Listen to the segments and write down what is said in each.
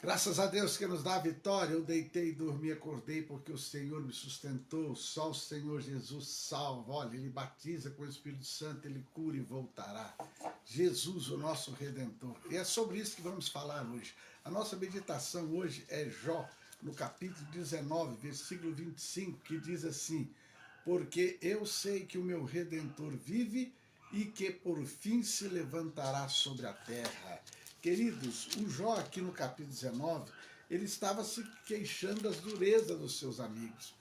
Graças a Deus que nos dá a vitória. Eu deitei, dormi, acordei porque o Senhor me sustentou. Só o Senhor Jesus salva. Olha, Ele batiza com o Espírito Santo, Ele cura e voltará. Jesus, o nosso Redentor. E é sobre isso que vamos falar hoje. A nossa meditação hoje é Jó, no capítulo 19, versículo 25, que diz assim: porque eu sei que o meu Redentor vive e que por fim se levantará sobre a terra. Queridos, o Jó aqui no capítulo 19, ele estava se queixando das durezas dos seus amigos.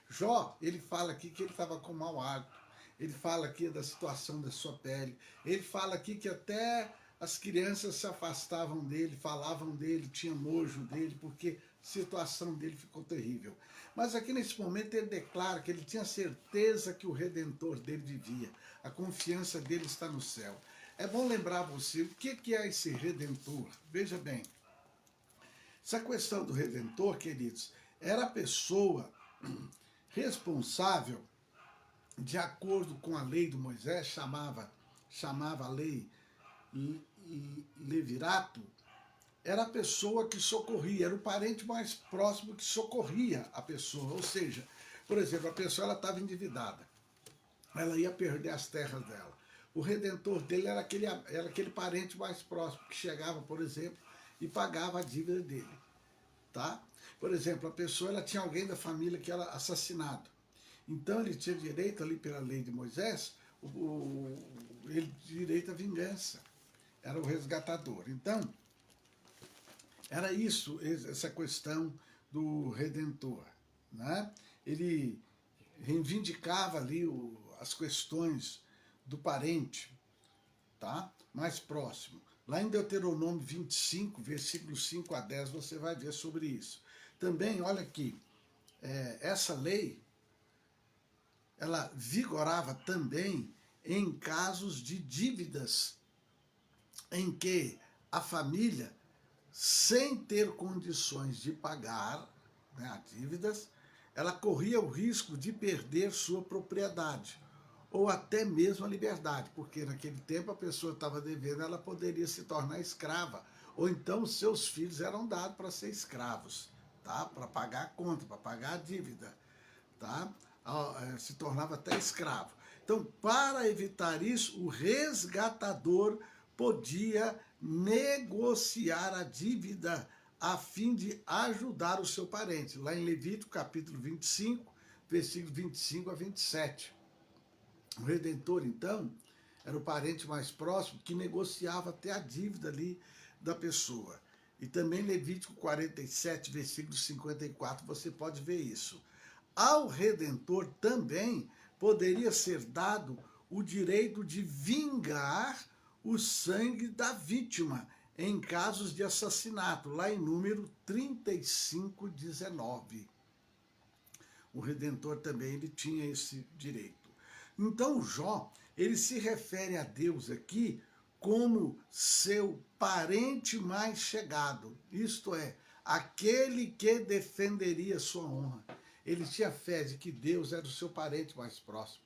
Jó, ele fala aqui que ele estava com mau hálito, ele fala aqui da situação da sua pele, ele fala aqui que até as crianças se afastavam dele, falavam dele, tinham nojo dele, porque a situação dele ficou terrível. Mas aqui nesse momento ele declara que ele tinha certeza que o Redentor dele vivia, a confiança dele está no céu. É bom lembrar você o que é esse Redentor. Veja bem, essa questão do Redentor, queridos, era a pessoa responsável, de acordo com a lei de Moisés, chamava a lei Levirato, era a pessoa que socorria, era o parente mais próximo que socorria a pessoa. Ou seja, por exemplo, a pessoa estava endividada, ela ia perder as terras dela. O Redentor dele era aquele parente mais próximo que chegava, por exemplo, e pagava a dívida dele. Tá? Por exemplo, a pessoa ela tinha alguém da família que era assassinado. Então ele tinha direito ali pela lei de Moisés, ele direito à vingança. Era o resgatador. Então, era isso, essa questão do Redentor. Né? Ele reivindicava ali as questões do parente, tá? Mais próximo. Lá em Deuteronômio 25, versículos 5 a 10, você vai ver sobre isso. Também, olha aqui, essa lei, ela vigorava também em casos de dívidas em que a família, sem ter condições de pagar, né, as dívidas, ela corria o risco de perder sua propriedade ou até mesmo a liberdade, porque naquele tempo a pessoa estava devendo, ela poderia se tornar escrava, ou então seus filhos eram dados para ser escravos, tá? Para pagar a conta, para pagar a dívida, tá? Se tornava até escravo. Então, para evitar isso, o resgatador podia negociar a dívida a fim de ajudar o seu parente. Lá em Levítico, capítulo 25, versículos 25 a 27. O Redentor, então, era o parente mais próximo que negociava até a dívida ali da pessoa. E também Levítico 47, versículo 54, você pode ver isso. Ao Redentor também poderia ser dado o direito de vingar o sangue da vítima em casos de assassinato, lá em número 35, 19. O Redentor também ele tinha esse direito. Então Jó, ele se refere a Deus aqui como seu parente mais chegado, isto é, aquele que defenderia sua honra. Ele tinha fé de que Deus era o seu parente mais próximo,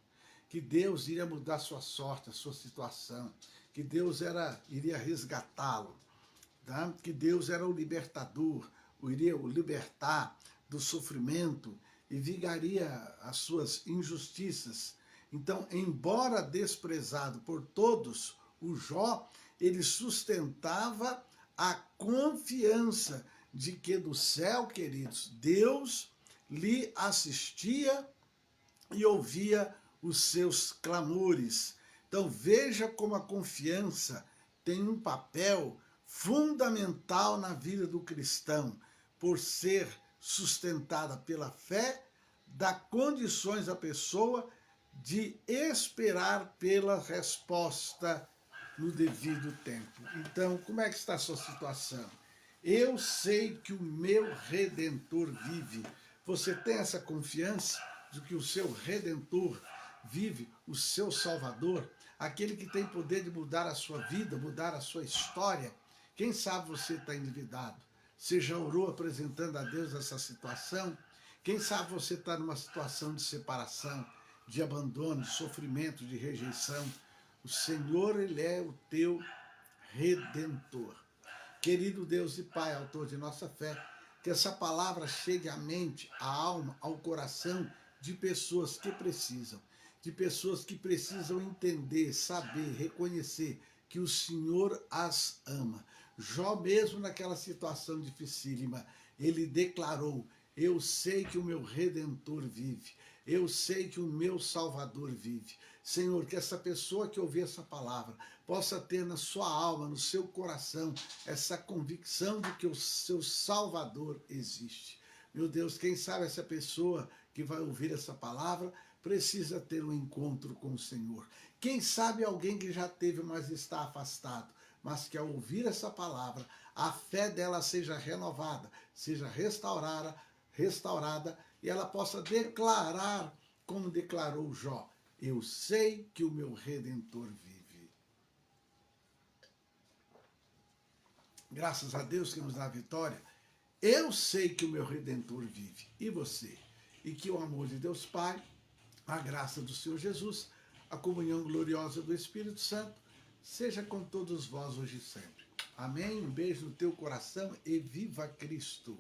que Deus iria mudar sua sorte, a sua situação, que Deus iria resgatá-lo, tá? Que Deus era o libertador, iria o libertar do sofrimento e vingaria as suas injustiças. Então, embora desprezado por todos, o Jó, ele sustentava a confiança de que do céu, queridos, Deus lhe assistia e ouvia os seus clamores. Então veja como a confiança tem um papel fundamental na vida do cristão, por ser sustentada pela fé, dá condições à pessoa de esperar pela resposta no devido tempo. Então, como é que está a sua situação? Eu sei que o meu Redentor vive. Você tem essa confiança de que o seu Redentor vive, o seu Salvador, aquele que tem poder de mudar a sua vida, mudar a sua história? Quem sabe você está endividado? Você já orou apresentando a Deus essa situação? Quem sabe você está numa situação de separação, de abandono, de sofrimento, de rejeição? O Senhor, Ele é o teu Redentor. Querido Deus e Pai, autor de nossa fé, que essa palavra chegue à mente, à alma, ao coração de pessoas que precisam, de pessoas que precisam entender, saber, reconhecer que o Senhor as ama. Jó, mesmo naquela situação dificílima, ele declarou: eu sei que o meu Redentor vive, eu sei que o meu Salvador vive. Senhor, que essa pessoa que ouvir essa palavra possa ter na sua alma, no seu coração, essa convicção de que o seu Salvador existe. Meu Deus, quem sabe essa pessoa que vai ouvir essa palavra precisa ter um encontro com o Senhor. Quem sabe alguém que já teve, mas está afastado, mas que ao ouvir essa palavra, a fé dela seja renovada, seja restaurada e ela possa declarar, como declarou Jó: eu sei que o meu Redentor vive. Graças a Deus que nos dá a vitória. Eu sei que o meu Redentor vive. E você? E que o amor de Deus Pai, a graça do Senhor Jesus, a comunhão gloriosa do Espírito Santo, seja com todos vós hoje e sempre. Amém? Um beijo no teu coração e viva Cristo!